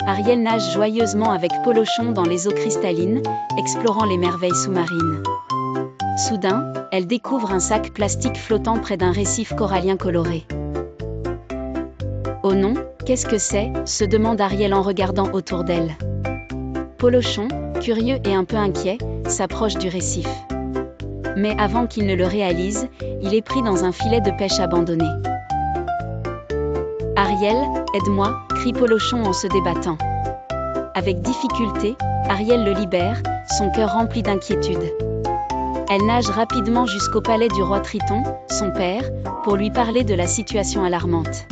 Ariel nage joyeusement avec Polochon dans les eaux cristallines, explorant les merveilles sous-marines. Soudain, elle découvre un sac plastique flottant près d'un récif corallien coloré. Oh non, qu'est-ce que c'est ? Se demande Ariel en regardant autour d'elle. Polochon, curieux et un peu inquiet, s'approche du récif. Mais avant qu'il ne le réalise, il est pris dans un filet de pêche abandonné. « Ariel, aide-moi » crie Polochon en se débattant. Avec difficulté, Ariel le libère, son cœur rempli d'inquiétude. Elle nage rapidement jusqu'au palais du roi Triton, son père, pour lui parler de la situation alarmante.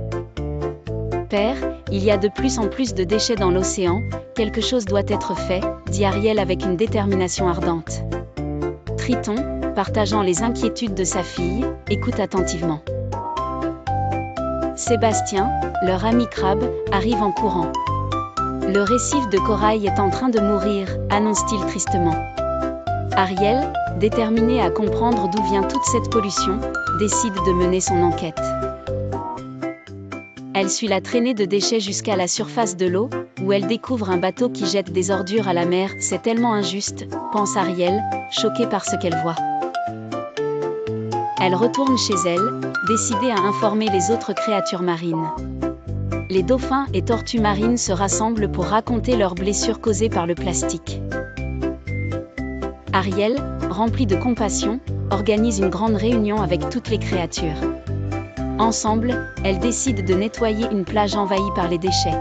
« Père, il y a de plus en plus de déchets dans l'océan, quelque chose doit être fait » dit Ariel avec une détermination ardente. Triton, partageant les inquiétudes de sa fille, écoute attentivement. Sébastien, leur ami crabe, arrive en courant. « Le récif de corail est en train de mourir » annonce-t-il tristement. Ariel, déterminée à comprendre d'où vient toute cette pollution, décide de mener son enquête. Elle suit la traînée de déchets jusqu'à la surface de l'eau, où elle découvre un bateau qui jette des ordures à la mer. « C'est tellement injuste » pense Ariel, choquée par ce qu'elle voit. Elle retourne chez elle, décidée à informer les autres créatures marines. Les dauphins et tortues marines se rassemblent pour raconter leurs blessures causées par le plastique. Ariel, remplie de compassion, organise une grande réunion avec toutes les créatures. Ensemble, elles décident de nettoyer une plage envahie par les déchets.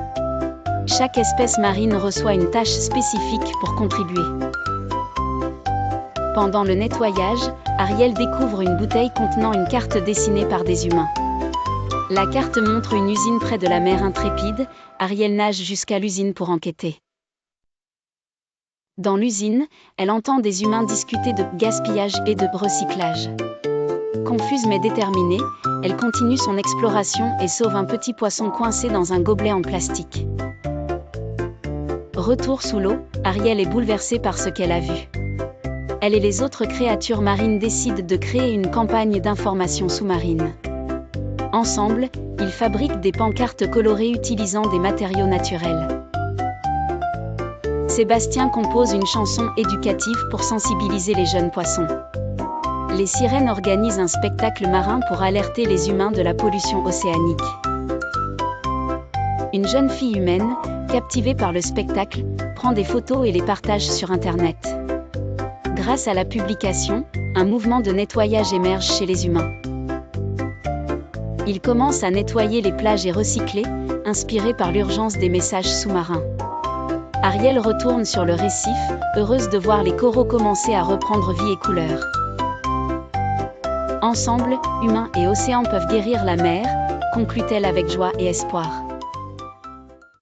Chaque espèce marine reçoit une tâche spécifique pour contribuer. Pendant le nettoyage, Ariel découvre une bouteille contenant une carte dessinée par des humains. La carte montre une usine près de la mer Intrépide. Ariel nage jusqu'à l'usine pour enquêter. Dans l'usine, elle entend des humains discuter de gaspillage et de recyclage. Confuse mais déterminée, elle continue son exploration et sauve un petit poisson coincé dans un gobelet en plastique. Retour sous l'eau, Ariel est bouleversée par ce qu'elle a vu. Elle et les autres créatures marines décident de créer une campagne d'information sous-marine. Ensemble, ils fabriquent des pancartes colorées utilisant des matériaux naturels. Sébastien compose une chanson éducative pour sensibiliser les jeunes poissons. Les sirènes organisent un spectacle marin pour alerter les humains de la pollution océanique. Une jeune fille humaine, captivée par le spectacle, prend des photos et les partage sur Internet. Grâce à la publication, un mouvement de nettoyage émerge chez les humains. Ils commencent à nettoyer les plages et recycler, inspirés par l'urgence des messages sous-marins. Ariel retourne sur le récif, heureuse de voir les coraux commencer à reprendre vie et couleur. Ensemble, humains et océans peuvent guérir la mer, conclut-elle avec joie et espoir.